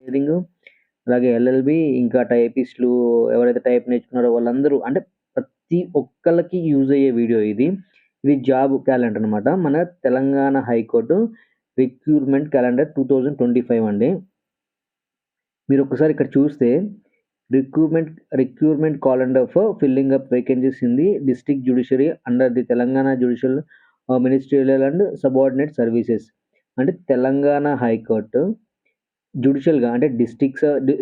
Engineering, అలాగే LLB, ఇంకా టైపిస్టులు ఎవరైతే టైప్ నేర్చుకున్నారో వాళ్ళందరూ అంటే ప్రతి ఒక్కళ్ళకి యూజ్ అయ్యే వీడియో ఇది. ఇది జాబ్ క్యాలెండర్ అనమాట. మన తెలంగాణ హైకోర్టు రిక్రూట్‌మెంట్ క్యాలెండర్ 2025 అండి. మీరొక్కసారి ఇక్కడ చూస్తే recruitment recruitment calendar for filling up vacancies in the district judiciary under the Telangana judicial ministerial and subordinate services. అంటే తెలంగాణ హైకోర్టు జ్యుడిషియల్‌గా అంటే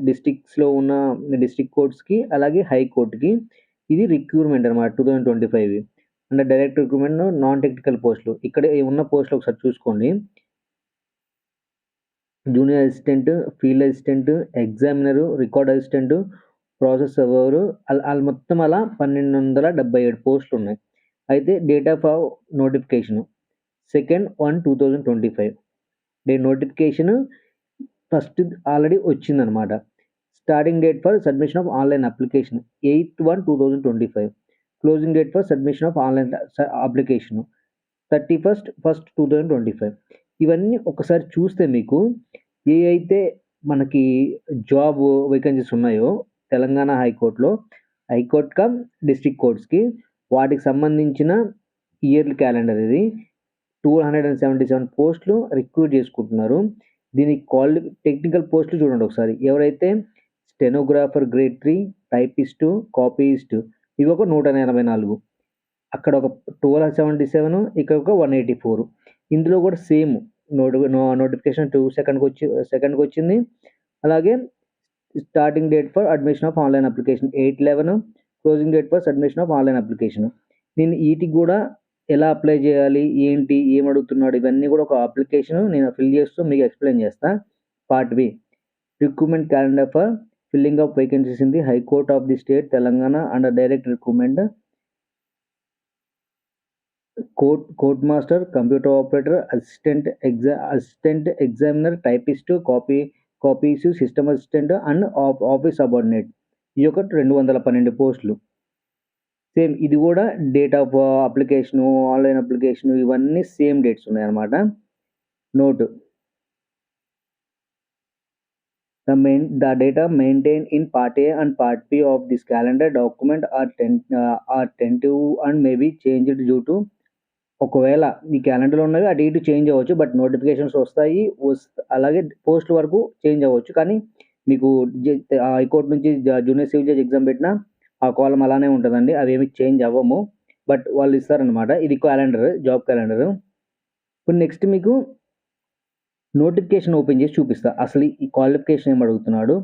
డిస్ట్రిక్ట్స్‌లో ఉన్న డిస్ట్రిక్ట్ కోర్ట్స్‌కి అలాగే హైకోర్ట్‌కి ఇది రిక్రూట్‌మెంట్ అనమాట 2025 అంటే డైరెక్ట్ రిక్రూట్‌మెంట్ నాన్ టెక్నికల్ పోస్టులు. ఇక్కడ ఉన్న పోస్టులు ఒకసారి చూసుకోండి. Junior assistant, field assistant, examiner, record assistant, process server ఆళ్ళు మొత్తం అలా 1277 పోస్టులున్నాయి. అయితే date of notification second 1/2025 notification first already వచ్చిందనమాట. Starting date for submission of online application 8/1/2025 closing date for submission of online application 31/1/2025 ఇవన్నీ ఒకసారి చూస్తే మీకు ఏ అయితే మనకి జాబ్ వేకెన్సీస్ ఉన్నాయో తెలంగాణ హైకోర్ట్‌లో హైకోర్ట్ కమ్ డిస్ట్రిక్ట్ కోర్ట్స్‌కి వాటికి సంబంధించిన ఇయర్లీ క్యాలెండర్ ఇది. 277 పోస్టులు రిక్రూట్ చేసుకుంటున్నారు. దీనికి టెక్నికల్ పోస్టులు చూడండి ఒకసారి. ఎవరైతే స్టెనోగ్రాఫర్ గ్రేడ్ 3, టైపిస్టు, కాపీయిస్టు ఇవి ఒక 184. అక్కడ ఒక 1277 ఇక్కడ ఒక 184. ఇందులో కూడా సేమ్ నోటిఫికేషన్ సెకండ్‌కొచ్చింది. అలాగే starting date for admission of online application 8/11 closing date for submission of online application. నేను ఈటికి కూడా ఎలా అప్లై చేయాలి? ఏంటి? ఏం అడుగుతున్నాడు? ఇవన్నీ కూడా ఒక అప్లికేషన్ నేను ఫిల్ చేస్తూ మీకు ఎక్స్‌ప్లెయిన్ చేస్తా. Part B recruitment calendar for filling up vacancies in the high court of the state Telangana under direct recruitment court master, computer operator, assistant examiner, typist, copyist, system assistant and office subordinate. ఈ యొక్క 212 పోస్టులు. Same ఇది కూడా date of application, online application ఇవన్నీ same dates ఉన్నాయన్నమాట. Note the data maintained in Part A and Part B of this calendar document are tentative and may be changed due to ఒకవేళ ఈ క్యాలెండర్‌లో ఉన్నవి అటు ఇటు చేంజ్ అవ్వచ్చు. బట్ నోటిఫికేషన్స్ వస్తాయి. అలాగే పోస్టుల వరకు చేంజ్ అవ్వచ్చు. కానీ మీకు హైకోర్ట్ నుంచి జూనియర్ సివిల్ జడ్జ్ ఎగ్జామ్ పెట్టినా ఆ కాలమ్ అలానే ఉంటదండి. అవేమి చేంజ్ అవ్వము. బట్ వాళ్ళు ఇస్తారనమాట. ఇది క్యాలెండర్, జాబ్ క్యాలెండరు. ఇప్పుడు నెక్స్ట్ మీకు నోటిఫికేషన్ ఓపెన్ చేసి చూపిస్తా. అసలు ఈ క్వాలిఫికేషన్ ఏమి అడుగుతున్నాడు?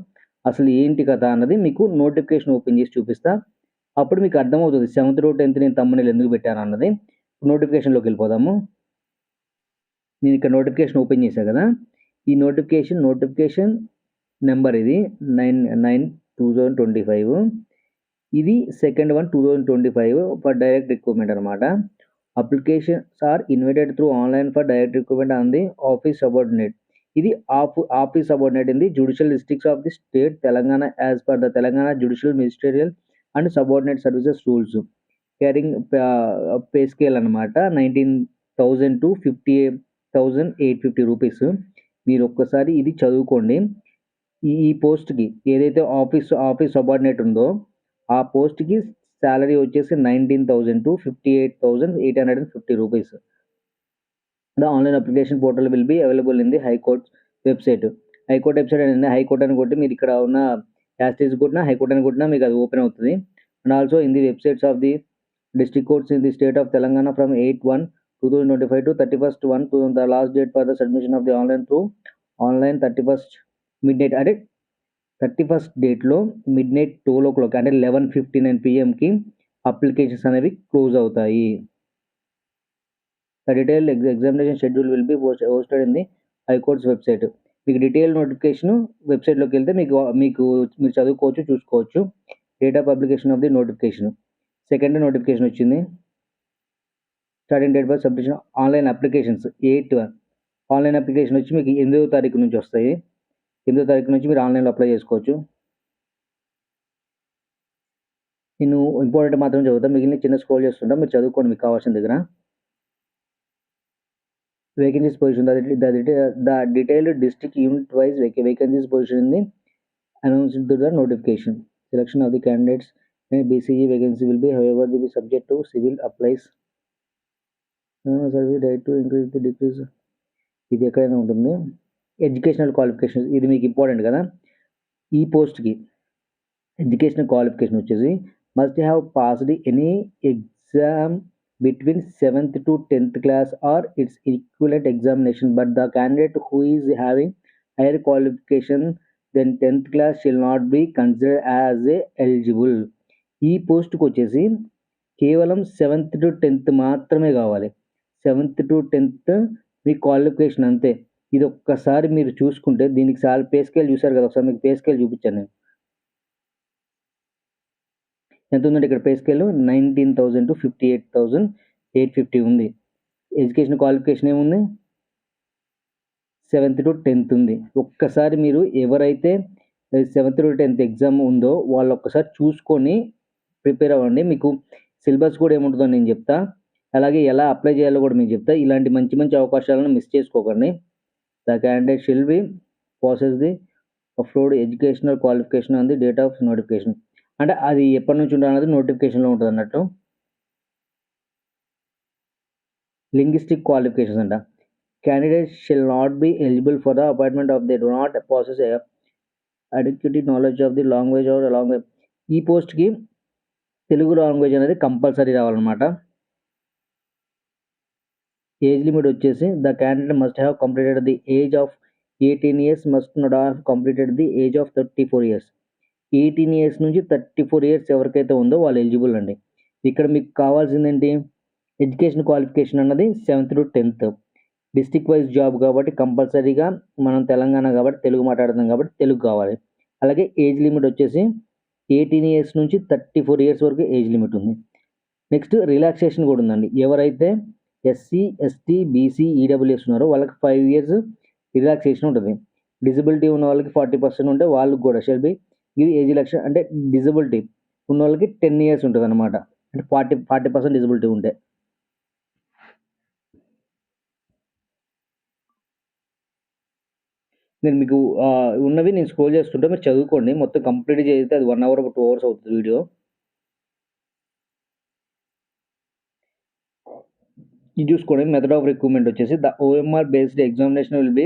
అసలు ఏంటి కథ అన్నది మీకు నోటిఫికేషన్ ఓపెన్ చేసి చూపిస్తా. అప్పుడు మీకు అర్థమవుతది. 7th టు 10th నేను థంబ్‌నెయిల్ ఎందుకు పెట్టానన్నది. నోటిఫికేషన్‌లోకి వెళ్ళిపోదాము. నేను ఇక్కడ నోటిఫికేషన్ ఓపెన్ చేశా కదా! ఈ నోటిఫికేషన్ నంబర్ ఇది 9/9/2025 ఇది సెకండ్ 1/2025 ఫర్ డైరెక్ట్ రిక్రూట్‌మెంట్ అనమాట. Applications are invited through online for direct recruitment on the office subordinate. ఇది office subordinate in the judicial districts of the state Telangana as per the Telangana judicial ministerial and subordinate services rules. Carrying pay scale అనమాట 19,000 to 58,850 rupees. మీరు ఒక్కసారి ఇది చదువుకోండి. ఈ పోస్ట్‌కి ఏదైతే office subordinate ఉందో ఆ పోస్ట్‌కి సాలరీ వచ్చేసి 19,000 to 58,850 rupees. The online application portal will be available in the high court website. High court website అనేది హైకోర్ట్ అని కొట్టి మీరు ఇక్కడ ఉన్న యాస్టీస్ కొట్టినా హైకోర్ట్ అని కొట్టినా మీకు అది ఓపెన్ అవుతది. And also in the websites of the district courts in the state of Telangana from 8/1/2025 to 31st 1 the last date for the submission of the online through online 31st midnight అంటే 31st డేట్‌లో midnight 12:00 అంటే 11:59 PM applications అనేవి close అవుతాయి. The detailed examination schedule will be hosted in the High Court's website. మీకు detail notification వెబ్‌సైట్‌లోకి వెళ్తే మీరు చదువుకోవచ్చు, చూసుకోవచ్చు. Date of publication of the notification. Second notification వచ్చింది. Starting date for submission online applications 8 online application వచ్చి మీకు 8వ తారీఖు నుంచి వస్తాయి. 8వ తారీఖు నుంచి మీరు ఆన్‌లైన్‌లో అప్లై చేసుకోవచ్చు. నేను ఇంపార్టెంట్ మాత్రం చదువుతా. మిగిలినవి చిన్న స్క్రోల్ చేస్తుంటా. మీరు చదువుకోండి మీకు కావాల్సిన దగ్గర. vacancies position. The detailed district unit wise vacancies position in the announced to the notification. Selection of the candidates and BCE vacancy will be, however, will be subject to civil applies. Survey date to increase the decrease. ఇది ఎక్కడైనా ఉంటుంది. Educational qualifications ఇది మీకు important కదా. ఈ పోస్ట్కి educational qualification వచ్చేసి must have passed any exam between 7th to 10th class or its equivalent examination, but the candidate who is having higher qualification than 10th class shall not be considered as a eligible. ఈ పోస్ట్కి వచ్చేసి కేవలం 7th to 10th మాత్రమే కావాలి. 7th to 10th me qualification అంతే. ఇది ఒక్కసారి మీరు చూసుకుంటే దీనికి పే స్కేల్ చూసారు కదా, ఒకసారి మీకు పే స్కేల్ చూపించాను నేను. ఎంత ఉందంటే ఇక్కడ పే స్కేల్ 19,000 to 58,850 ఉంది. ఎడ్యుకేషన్ క్వాలిఫికేషన్ ఏముంది, 7th to 10th ఉంది. ఒక్కసారి మీరు ఎవరైతే 7th to 10th ఎగ్జామ్ ఉందో వాళ్ళు ఒక్కసారి చూసుకొని ప్రిపేర్ అవ్వండి. మీకు సిలబస్ కూడా ఏముంటుందో నేను చెప్తా, అలాగే ఎలా అప్లై చేయాలో కూడా మీకు చెప్తా. ఇలాంటి మంచి మంచి అవకాశాలను మిస్ చేసుకోకండి. The candidate shall be possess the upload educational qualification on the date of notification. అంటే అది ఎప్పటి నుంచి ఉంటుంది నోటిఫికేషన్లో ఉంటుంది అన్నట్టు. లింగ్విస్టిక్ క్వాలిఫికేషన్స్ అంట. Candidates shall not be eligible for the appointment of they do not possess adequate knowledge of the language or language. ఈ పోస్ట్కి తెలుగు లాంగ్వేజ్ అనేది కంపల్సరీ రావాలన్నమాట. ఏజ్ లిమిట్ వచ్చేసి the candidate must have completed the age of 18 years, must not have completed the age of 34 years. 18 years నుంచి 34 years ఎవరికైతే ఉందో వాళ్ళు ఎలిజిబుల్ అండి. ఇక్కడ మీకు కావాల్సింది ఏంటి, ఎడ్యుకేషన్ క్వాలిఫికేషన్ అన్నది 7th to 10th. District wise job కాబట్టి కంపల్సరీగా మనం తెలంగాణ కాబట్టి తెలుగు మాట్లాడుతాం కాబట్టి తెలుగు కావాలి. అలాగే ఏజ్ లిమిట్ వచ్చేసి 18 years నుంచి 34 years వరకు ఏజ్ లిమిట్ ఉంది. నెక్స్ట్ రిలాక్సేషన్ కూడా ఉందండి. ఎవరైతే ఎస్సీ ఎస్టీ బీసీ ఈడబ్ల్యూఎస్ ఉన్నారో వాళ్ళకి 5 years రిలాక్సేషన్ ఉంటుంది. డిజబిలిటీ ఉన్న వాళ్ళకి 40% ఉంటే వాళ్ళకి కూడా షెల్ బి ఇది ఏజ్ రిలాక్సేషన్. అంటే డిజబిలిటీ ఉన్న వాళ్ళకి 10 years ఉంటుంది అనమాట. అంటే 40% డిజబిలిటీ ఉంటే. నేను మీకు ఉన్నవి నేను స్క్రోల్ చేస్తుంటే మీరు చదువుకోండి. మొత్తం కంప్లీట్ చేస్తే అది 1 hour 2 hours అవుతుంది వీడియో. ఇది చూసుకోండి. మెథడ్ ఆఫ్ రిక్రూట్మెంట్ వచ్చేసి the OMR based examination will be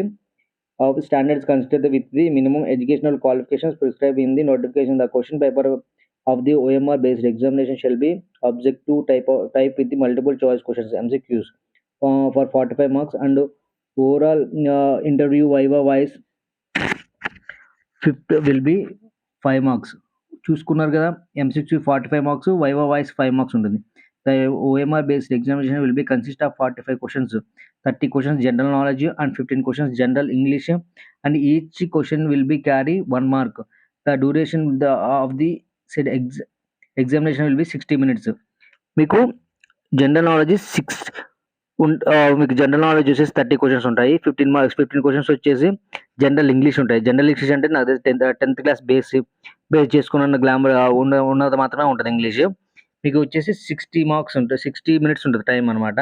of standards considered with the minimum educational qualifications prescribe in the notification. The question paper of the OMR based examination shall be object to type with the multiple choice questions MCQs for 45 marks and overall interview viva wise 5th will be 5 marks. చూసుకున్నారు కదా, MCQ 45 marks, viva wise 5 marks ఉంటుంది. The OMR based examination will be consist of 45 questions, 30 questions general knowledge and 15 questions general English, and each question will be carry 1 mark. The duration of the said examination will be 60 minutes. మీకు general knowledge మీకు general knowledge వచ్చేసి 30 questions ఉంటాయి. 15 marks 15 questions వచ్చేసి general English ఉంటాయి. General English అంటే నాకు 10th class base చేసుకున్న glamour ఉన్నది మాత్రమే ఉంటుంది ఇంగ్లీష్. మీకు వచ్చేసి 60 marks ఉంటుంది, 60 minutes ఉంటుంది టైం అనమాట.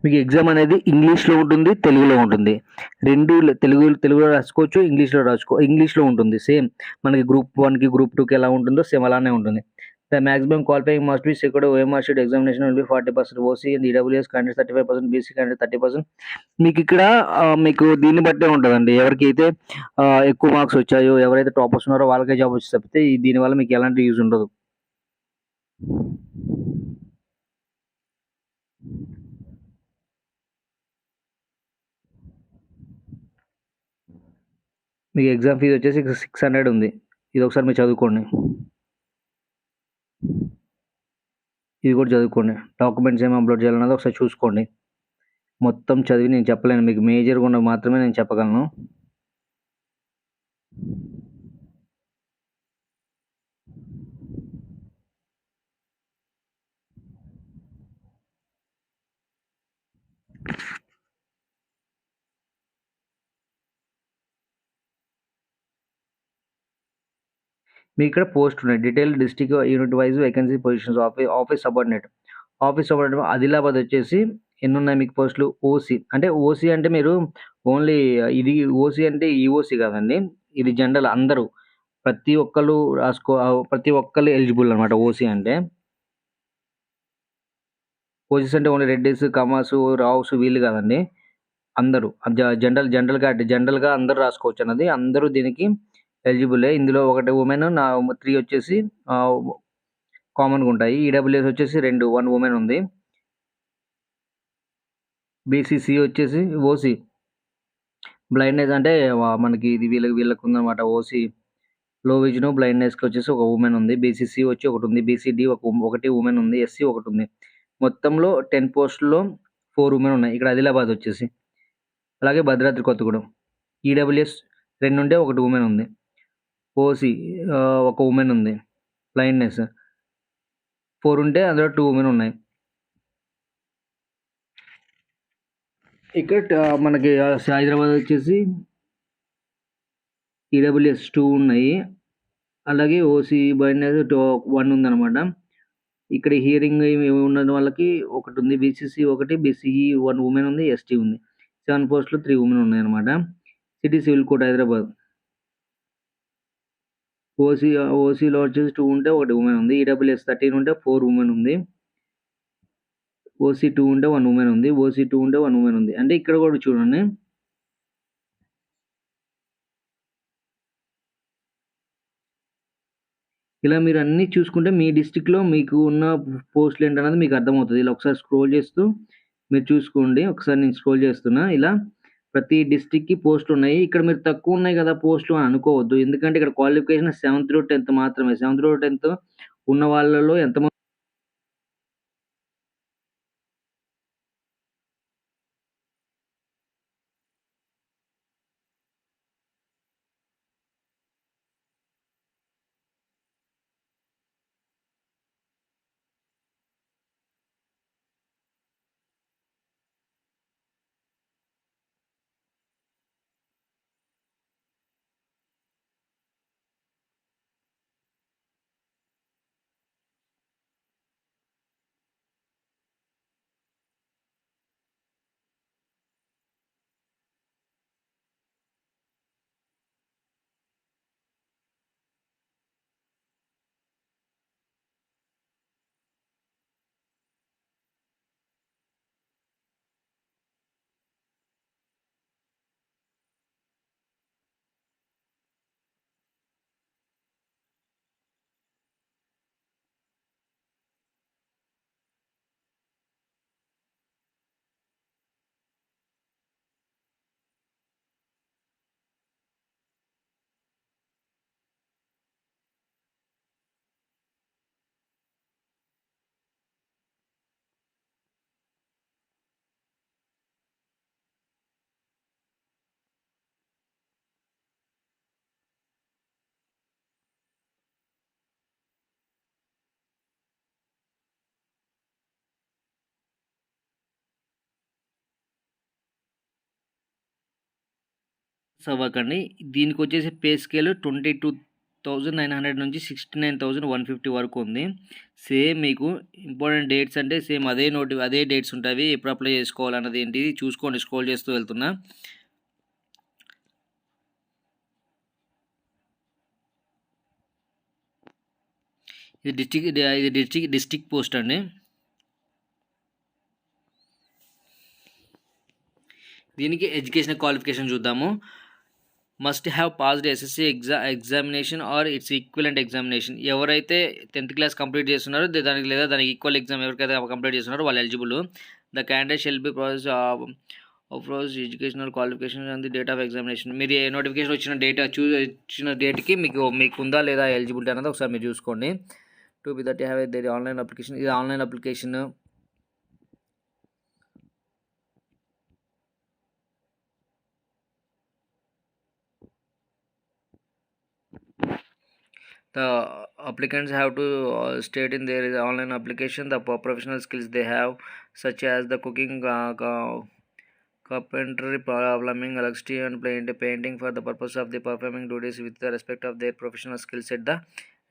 మీకు ఎగ్జామ్ అనేది ఇంగ్లీష్లో ఉంటుంది, తెలుగులో ఉంటుంది. తెలుగులో రాసుకోవచ్చు, ఇంగ్లీష్లో ఉంటుంది. సేమ్ మనకి గ్రూప్ 1కి గ్రూప్ 2కి ఎలా ఉంటుందో సేమ్ అలానే ఉంటుంది. The maximum qualifying must be secured OMR sheet examination will be 40% OC and EWS candidate 35%, BC candidate 30%. మీకు ఇక్కడ మీకు దీన్ని బట్టే ఉంటుందండి. ఎవరికైతే ఎక్కువ మార్క్స్ వచ్చాయో, ఎవరైతే టాపర్స్ ఉన్నారో వాళ్ళకే జాబ్ వచ్చి తప్పితే దీనివల్ల మీకు ఎలాంటి యూజ్ ఉండదు. మీకు ఎగ్జామ్ ఫీజు వచ్చేసి 600 ఉంది. ఇది ఒకసారి మీరు చదువుకోండి. ఇది కూడా చదువుకోండి. డాక్యుమెంట్స్ ఏమి అప్లోడ్ చేయాలన్నది ఒకసారి చూసుకోండి. మొత్తం చదివి నేను చెప్పలేను, మీకు మేజర్గా ఉన్నవి మాత్రమే నేను చెప్పగలను. మీకు ఇక్కడ పోస్ట్ ఉన్నాయి. Detail district unit wise vacancy positions office subordinate. Office subordinate Adilabad వచ్చేసి ఎన్నున్నాయి మీకు పోస్టులు? ఓసీ. అంటే ఓసీ అంటే మీరు ఓన్లీ ఇది ఓసీ అంటే ఈఓసీ కాదండి. ఇది జనరల్ అందరూ. ప్రతి ఒక్కళ్ళు ప్రతి ఒక్కళ్ళు ఎలిజిబుల్ అనమాట ఓసీ అంటే. ఓసీస్ అంటే ఓన్లీ రెడ్డిస్, కమాస్, రావుస్ వీళ్ళు కాదండి. అందరూ జనరల్‌గా అందరూ రాసుకోవచ్చన్నది. అందరూ దీనికి ఎలిజిబులే. ఇందులో ఒకటి వుమెన్ 3 వచ్చేసి ఆహ్, కామన్‌గా ఉంటాయి. ఈడబ్ల్యూఎస్ వచ్చేసి 2 1 వుమెన్ ఉంది. బీసీసీ వచ్చేసి ఓసీ. బ్లైండ్‌నెస్ అంటే మనకి ఇది వీళ్ళకుందనమాట ఓసీ. లో విజన్, బ్లైండ్‌నెస్‌కి వచ్చేసి ఒక వుమెన్ ఉంది. బీసీసీ వచ్చి ఒకటుంది. బీసీడీ ఒకటి వుమెన్ ఉంది. ఎస్సీ ఒకటుంది. మొత్తంలో 10 పోస్టుల్లో 4 వుమెన్ ఉన్నాయి. ఇక్కడ ఆదిలాబాద్ వచ్చేసి. అలాగే భద్రాద్రి కొత్తగూడెం. ఈడబ్ల్యూఎస్ 2 ఉంటే ఒకటి వుమెన్ ఉంది. ఓసీ ఒక వుమెన్ ఉంది. బ్లైండ్‌నెస్ 4 ఉంటే అందులో 2 వుమెన్ ఉన్నాయి. ఇక్కడ మనకి హైదరాబాద్ వచ్చేసి ఈడబ్ల్యూఎస్ 2 ఉన్నాయి. అలాగే ఓసీ బ్లైండ్‌నెస్ 1 ఉందనమాట. ఇక్కడ హియరింగ్ ఉన్న వాళ్ళకి ఒకటి ఉంది. బీసీసీ ఒకటి, బీసీఈ 1 వుమెన్ ఉంది. ఎస్టీ ఉంది. 7 పోస్టులు 3 వుమెన్ ఉన్నాయన్నమాట. City civil court Hyderabad. ఓసీలో వచ్చేసి 2 ఉంటే ఒకటి వుమెన్ ఉంది. ఈడబ్ల్యూఎస్ 13 ఉంటే 4 వుమెన్ ఉంది. ఓసీ 2 ఉంటే 1 వుమెన్ ఉంది. ఓసీ 2 ఉంటే 1 వుమెన్ ఉంది. అంటే ఇక్కడ కూడా చూడండి. ఇలా మీరు అన్నీ చూసుకుంటే మీ డిస్ట్రిక్ట్‌లో మీకు ఉన్న పోస్టులు ఏంటన్నది మీకు అర్థమవుతది. ఇలా ఒకసారి స్క్రోల్ చేస్తూ మీరు చూసుకోండి. ఒకసారి నేను స్క్రోల్ చేస్తున్నా. ఇలా ప్రతి డిస్ట్రిక్ట్‌కి పోస్టులున్నాయి. ఇక్కడ మీరు తక్కువ ఉన్నాయి కదా పోస్టులు అని అనుకోవద్దు. ఎందుకంటే ఇక్కడ క్వాలిఫికేషన్ 7th-10th మాత్రమే. 7th-10th ఉన్న వాళ్ళలో ఎంతమంది అవ్వకండి. దీనికొచ్చేసి పే స్కేల్ 22,900 నుంచి 69,150 వరకు ఉంది. సేమ్ మీకు ఇంపార్టెంట్ డేట్స్ అంటే సేమ్ అదే డేట్స్ ఉంటాయి. ఎప్పుడు అప్లై చేసుకోవాలన్నది ఏంటిది చూసుకోండి. స్క్రోల్ చేస్తూ వెళ్తున్నా. ఇది డిస్ట్రిక్ట్ పోస్ట్ అండి. దీనికి ఎడ్యుకేషన్ క్వాలిఫికేషన్ చూద్దాము. Must have passed SSC examination or its equivalent examination. ఎవరైతే 10th క్లాస్ కంప్లీట్ చేస్తున్నారో దానికి ఈక్వల్ ఎగ్జామ్ ఎవరికైతే కంప్లీట్ చేస్తున్నారో వాళ్ళు eligible. The candidate shall be process of educational qualification and the date of examination. మీరు ఏ notification వచ్చిన డేట్కి మీకు ఉందా లేదా ఎలిజిబిలిటీ అన్నది ఒకసారి మీరు చూసుకోండి. To be that have there online application. ఇది online application. The applicants have to state in their online application the professional skills they have, such as the cooking, carpentry, plumbing, electricity and painting for the purpose of the performing duties with the respect of their professional skill set the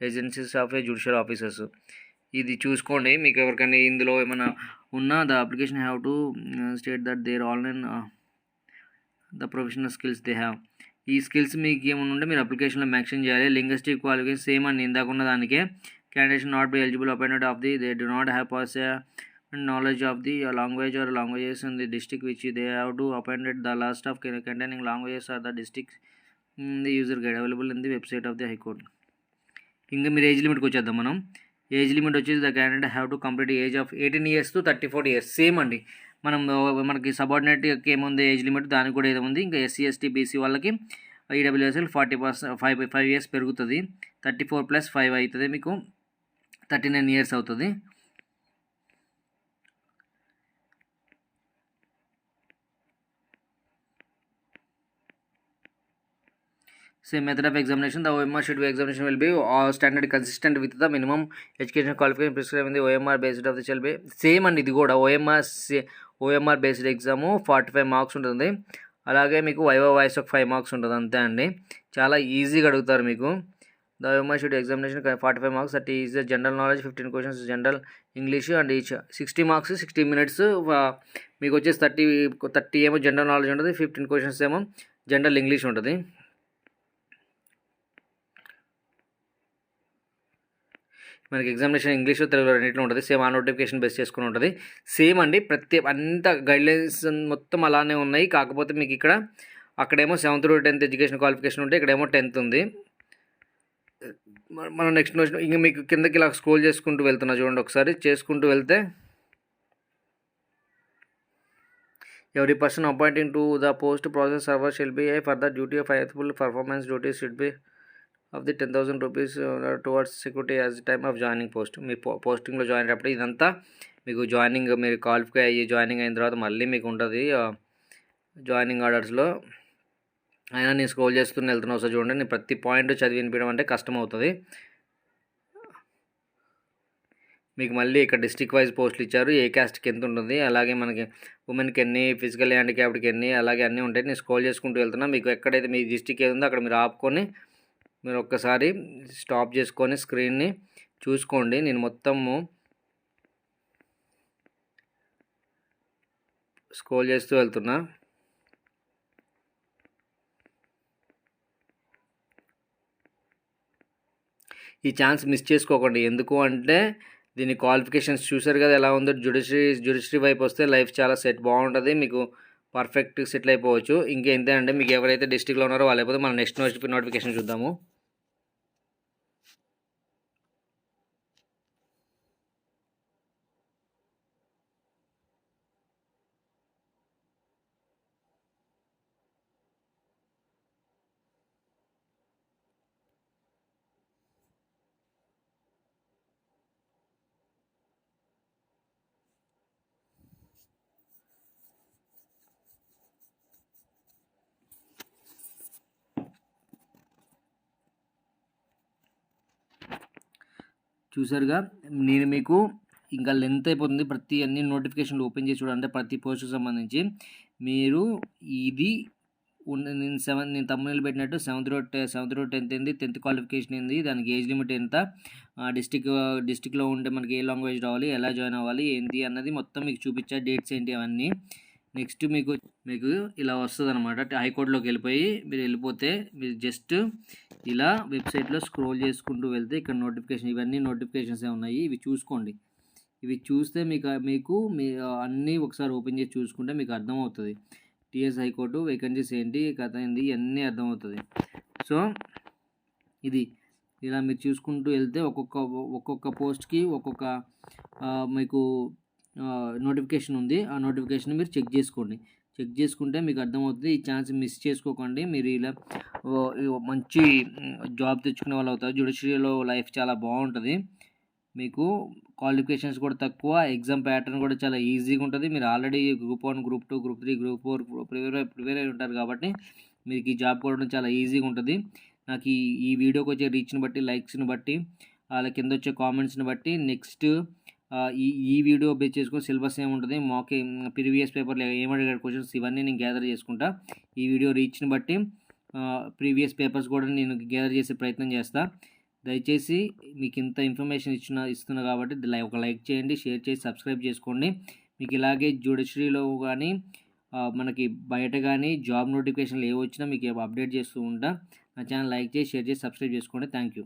agencies of a judicial officers. ఇది చూసుకోండి, మీకు ఎవరికైనా ఇందులో ఏమైనా ఉన్నా the application have to state that their online the professional skills they have. ఈ skills మీకు ఏమైనా ఉంటే మీరు అప్లికేషన్లో మెన్షన్ చేయాలి. లింగ్విస్టిక్ క్వాలిఫికేషన్ సేమ్ అండి, ఇందాకున్న దానికే. Candidates not be eligible appointed of the they do not have pass knowledge of the language or languages in the district which they have to appointed the list of containing languages or the districts the user guide available in the website of the high court. ఇంకా మీరు age లిమిట్కి వచ్చేద్దాం. మనం age limit వచ్చేసి the candidate have to complete age of 18 years to 34 years. Same అండి, మనకి సబార్డినేట్కి ఏముంది age limit, దానికి కూడా ఏముంది. ఇంకా ఎస్సీ ఎస్టీ బీసీ వాళ్ళకి ఈడబ్ల్యూఎస్ఎల్ 5 years పెరుగుతుంది. 34 + 5 అవుతుంది, మీకు 39 years అవుతుంది. Same method of examination. The OMR sheet examination will be standard consistent with the minimum education qualification prescribed in the OMR based of the shall be same. And ఇది కూడా OMR based exam 45 marks ఉంటుంది. అలాగే మీకు viva voice ఒక 5 marks ఉంటుంది, అంతే అండి. చాలా ఈజీగా అడుగుతారు మీకు. The OMR sheet examination 45 marks, that is the general knowledge, 15 questions general English and each 60 marks 60 minutes. మీకు వచ్చేసి 30 ఏమో జనరల్ నాలెడ్జ్ ఉంటుంది, 15 questions ఏమో జనరల్ ఇంగ్లీష్ ఉంటుంది. మనకి ఎగ్జామినేషన్ ఇంగ్లీష్ తెలుగులో రెండింటిలో ఉంటుంది. సేమ్ ఆ నోటిఫికేషన్ బేస్ చేసుకుని ఉంటుంది. సేమ్ అండి, అంత గైడ్లైన్స్ మొత్తం అలానే ఉన్నాయి. కాకపోతే మీకు ఇక్కడ అక్కడేమో 7th to 10th education qualification ఉంటే ఇక్కడేమో 10th ఉంది. మనం నెక్స్ట్ ఇంకా మీకు కిందకి ఇలా స్క్రోల్ చేసుకుంటూ వెళ్తున్నా చూడండి ఒకసారి. చేసుకుంటూ వెళ్తే every person appointing to the post process server shall be a further duty of faithful performance duties should be of the 10,000 rupees towards security as the time of joining post. మీ పోస్టింగ్లో join అయ్యేటప్పుడు ఇదంతా మీకు joining, మీరు qualify అయ్యి joining అయిన తర్వాత మళ్ళీ మీకు ఉంటుంది జాయినింగ్ ఆర్డర్స్లో. అయినా నేను స్క్రోల్ చేస్తూనే వెళ్తున్నా ఒకసారి చూడండి. నేను ప్రతి పాయింట్ చదివి వినిపించడం అంటే కష్టం అవుతుంది. మీకు మళ్ళీ ఇక్కడ డిస్ట్రిక్ట్ వైజ్ పోస్టులు ఇచ్చారు, ఏ క్యాస్ట్కి ఎంత ఉంటుంది, అలాగే మనకి ఉమెన్కి ఎన్ని, ఫిజికల్ హ్యాండిక్యాప్డ్కి ఎన్ని, అలాగే అన్నీ ఉంటాయి. నేను స్క్రోల్ చేసుకుంటూ వెళ్తున్నా. మీకు ఎక్కడైతే మీ డిస్ట్రిక్ట్ ఏది ఉందో అక్కడ మీరు ఆపుకొని మీరు ఒక్కసారి స్టాప్ చేసుకొని స్క్రీన్ని చూసుకోండి. నేను మొత్తము స్క్రోల్ చేస్తూ వెళ్తున్నా. ఈ ఛాన్స్ మిస్ చేసుకోకండి. ఎందుకు అంటే దీని క్వాలిఫికేషన్స్ చూసారు కదా ఎలా ఉందో. జ్యుడిషరీ వైపు వస్తే లైఫ్ చాలా బాగుంటుంది, మీకు పర్ఫెక్ట్ సెటిల్ అయిపోవచ్చు. ఇంకేంతే అంటే మీకు ఎవరైతే డిస్ట్రిక్ట్లో ఉన్నారో వాళ్ళు అయిపోతే మనం నెక్స్ట్ నోటిఫికేషన్ చూద్దాము. చూసారుగా, నేను మీకు ఇంకా లెంత్ అయిపోతుంది. అన్ని నోటిఫికేషన్లు ఓపెన్ చేసి చూడండి ప్రతి పోస్ట్కి సంబంధించి. మీరు ఇది నేను తమ్ముళ్ళు పెట్టినట్టు 7th to 10th ఏంది, 10th క్వాలిఫికేషన్ ఏంది, దానికి ఏజ్ లిమిట్ ఎంత, డిస్టిక్లో ఉంటే మనకి ఏ లాంగ్వేజ్ రావాలి, ఎలా జాయిన్ అవ్వాలి ఏంటి అన్నది మొత్తం మీకు చూపించా, డేట్స్ ఏంటి అవన్నీ. నెక్స్ట్ మీకు ఇలా వస్తుంది అనమాట. హైకోర్టులోకి వెళ్ళిపోతే మీరు జస్ట్ ఇలా వెబ్సైట్లో స్క్రోల్ చేసుకుంటూ వెళ్తే ఇక్కడ నోటిఫికేషన్, ఇవన్నీ నోటిఫికేషన్స్ ఉన్నాయి. ఇవి చూసుకోండి. ఇవి చూస్తే మీకు అన్నీ ఒకసారి ఓపెన్ చేసి చూసుకుంటే మీకు అర్థమవుతుంది. టీఎస్ హైకోర్టు వేకెన్సీస్ ఏంటి, కథ ఏంటి, ఇవన్నీ అర్థమవుతుంది. సో ఇది ఇలా మీరు చూసుకుంటూ వెళ్తే ఒక్కొక్క పోస్ట్కి ఒక్కొక్క మీకు నోటిఫికేషన్ ఉంది. ఆ నోటిఫికేషన్ మీరు చెక్ చేసుకుంటే మీకు అర్థమవుతుంది. ఈ ఛాన్స్ మిస్ చేసుకోకండి. మీరు ఇలా మంచి జాబ్ తెచ్చుకునే వాళ్ళు అవుతారు. జ్యుడిషియరీలో లైఫ్ చాలా బాగుంటుంది. మీకు క్వాలిఫికేషన్స్ కూడా తక్కువ, ఎగ్జామ్ ప్యాటర్న్ కూడా చాలా ఈజీగా ఉంటుంది. మీరు already group 1, group 2, group 3, group 4 prepare అయి ఉంటారు కాబట్టి మీకు ఈ జాబ్ కూడా చాలా ఈజీగా ఉంటుంది. నాకు ఈ వీడియోకి వచ్చే రీచ్ని బట్టి, లైక్స్ని బట్టి, వాళ్ళ కింద వచ్చే కామెంట్స్ని బట్టి నెక్స్ట్ ఈ ఈ వీడియో బేస్ చేసుకొని సిలబస్ ఏముంటుంది, ప్రీవియస్ పేపర్లో ఏమడిగాడు క్వశ్చన్స్, ఇవన్నీ నేను గ్యాదర్ చేసుకుంటా. ఈ వీడియో రీచ్ని బట్టి ప్రీవియస్ పేపర్స్ కూడా నేను గ్యాదర్ చేసే ప్రయత్నం చేస్తా. దయచేసి మీకు ఇంత ఇన్ఫర్మేషన్ ఇస్తున్నా కాబట్టి ఒక లైక్ చేయండి, షేర్ చేసి సబ్స్క్రైబ్ చేసుకోండి. మీకు ఇలాగే జ్యుడిషియరీలో కానీ మనకి బయట కానీ జాబ్ నోటిఫికేషన్లు ఏవి వచ్చినా మీకు అప్డేట్ చేస్తూ ఉంటా. నా ఛానల్ లైక్ చేసి షేర్ చేసి సబ్స్క్రైబ్ చేసుకోండి. Thank you.